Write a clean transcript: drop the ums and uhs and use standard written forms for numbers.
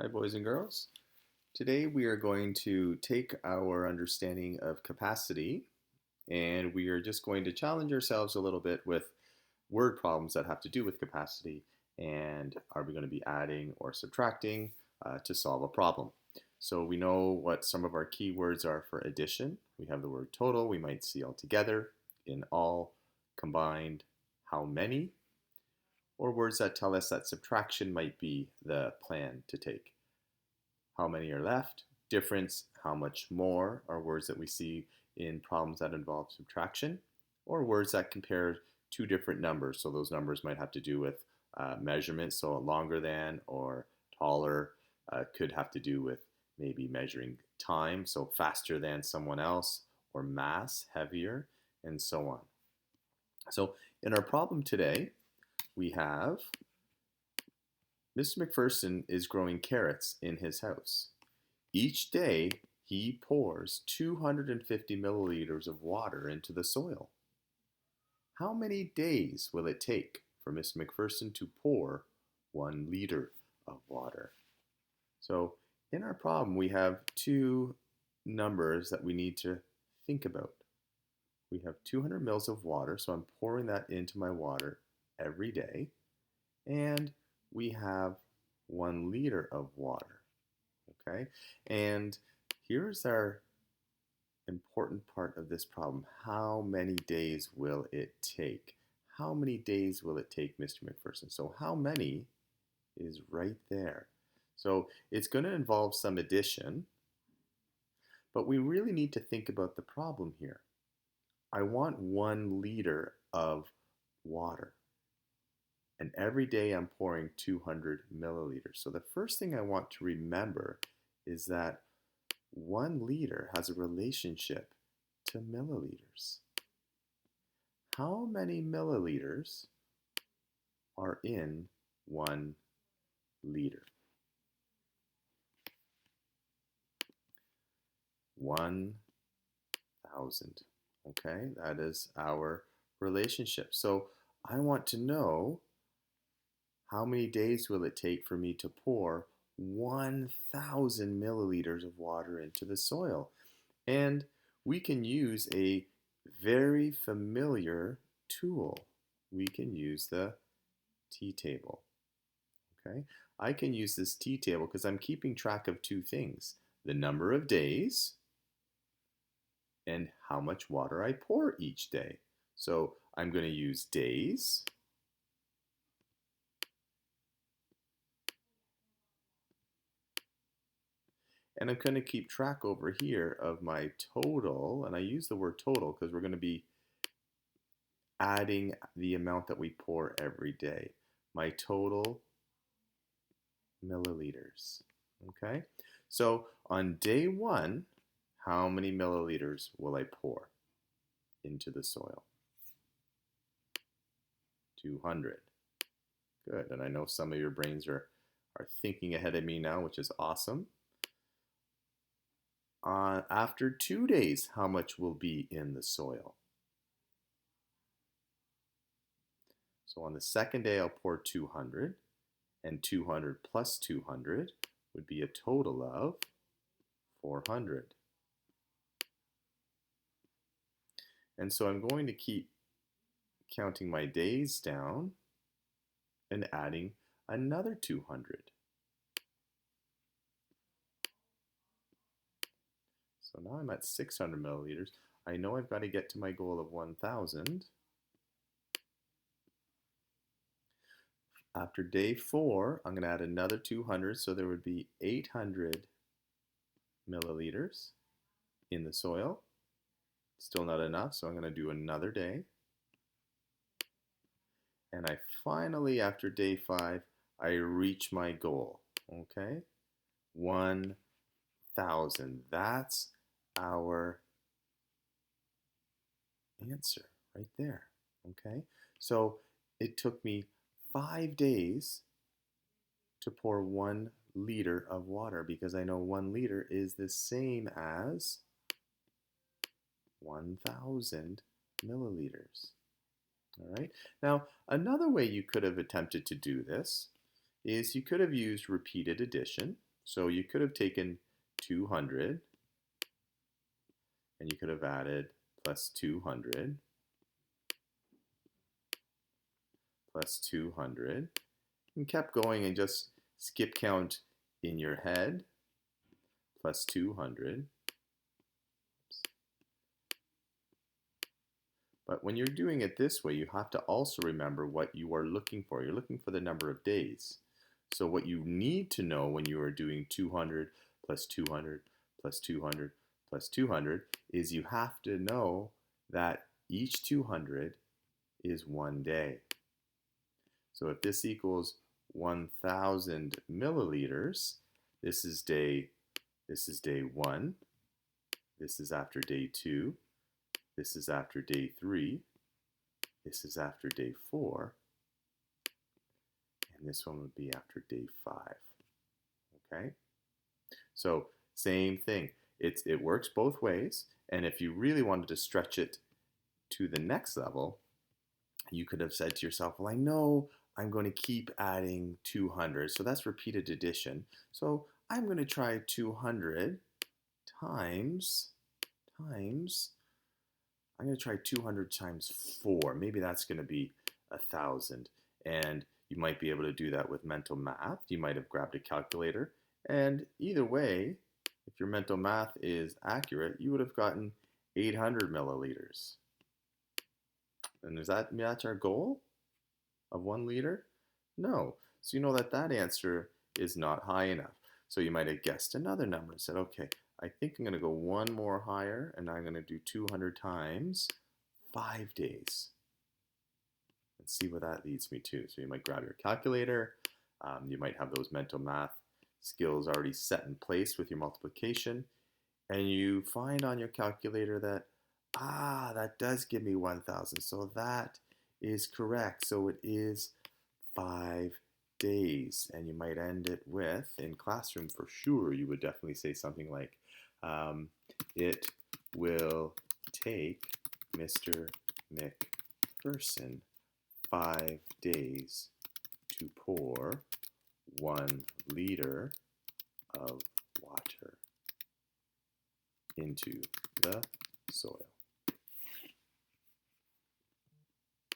Hi, boys and girls. Today we are going to take our understanding of capacity and we are just going to challenge ourselves a little bit with word problems that have to do with capacity. And are we going to be adding or subtracting to solve a problem? So we know what some of our key words are for addition. We have the word total, we might see altogether, in all, combined, how many, or words that tell us that subtraction might be the plan to take. How many are left? Difference, how much more are words that we see in problems that involve subtraction, or words that compare two different numbers. So those numbers might have to do with measurement, so longer than or taller could have to do with maybe measuring time, so faster than someone else, or mass, heavier, and so on. So in our problem today, we have Mr. McPherson is growing carrots in his house. Each day, he pours 250 milliliters of water into the soil. How many days will it take for Miss McPherson to pour 1 liter of water? So in our problem, we have two numbers that we need to think about. We have 200 mils of water, so I'm pouring that into my water every day. And we have 1 liter of water, okay? And here's our important part of this problem. How many days will it take? How many days will it take, Mr. McPherson? So how many is right there. So it's going to involve some addition, but we really need to think about the problem here. I want 1 liter of water, and every day I'm pouring 200 milliliters. So the first thing I want to remember is that 1 liter has a relationship to milliliters. How many milliliters are in 1 liter? 1,000. Okay, that is our relationship. So I want to know how many days will it take for me to pour 1,000 milliliters of water into the soil? And we can use a very familiar tool. We can use the t-table. Okay, I can use this t-table because I'm keeping track of two things: the number of days and how much water I pour each day. So I'm going to use days, and I'm going to keep track over here of my total, and I use the word total because we're going to be adding the amount that we pour every day. My total milliliters. Okay, so on day one, how many milliliters will I pour into the soil? 200. Good, and I know some of your brains are thinking ahead of me now, which is awesome. After 2 days, how much will be in the soil? So on the second day, I'll pour 200, and 200 plus 200 would be a total of 400. And so I'm going to keep counting my days down and adding another 200. So now I'm at 600 milliliters. I know I've got to get to my goal of 1,000. After day 4, I'm going to add another 200, so there would be 800 milliliters in the soil. Still not enough, so I'm going to do another day. And I finally, after day 5, I reach my goal. Okay? 1,000. That's our answer right there. Okay? So it took me 5 days to pour 1 liter of water because I know 1 liter is the same as 1,000 milliliters. All right. Now, another way you could have attempted to do this is you could have used repeated addition. So you could have taken 200 and you could have added plus 200 plus 200 and kept going and just skip count in your head plus 200. But when you're doing it this way, you have to also remember what you are looking for. You're looking for the number of days. So what you need to know when you are doing 200 plus 200 plus 200 plus 200 is you have to know that each 200 is 1 day. So if this equals 1,000 milliliters, this is day 1, this is after day 2, this is after day 3, this is after day 4, and this one would be after day 5. Okay? So same thing. It works both ways, and if you really wanted to stretch it to the next level, you could have said to yourself, well, I know I'm going to keep adding 200, so that's repeated addition. So I'm going to try 200 times, I'm going to try 200 times 4. Maybe that's going to be 1,000. And you might be able to do that with mental math. You might have grabbed a calculator. And either way, if your mental math is accurate, you would have gotten 800 milliliters. And is that match our goal of 1 liter? No. So you know that that answer is not high enough. So you might have guessed another number and said, okay, I think I'm going to go one more higher, and I'm going to do 200 times 5 days. And see what that leads me to. So you might grab your calculator. You might have those mental math skills already set in place with your multiplication. And you find on your calculator that, that does give me 1,000. So that is correct. So it is 5 days. And you might end it with, in classroom for sure, you would definitely say something like, it will take Mr. McPherson 5 days to pour 1 liter of water into the soil.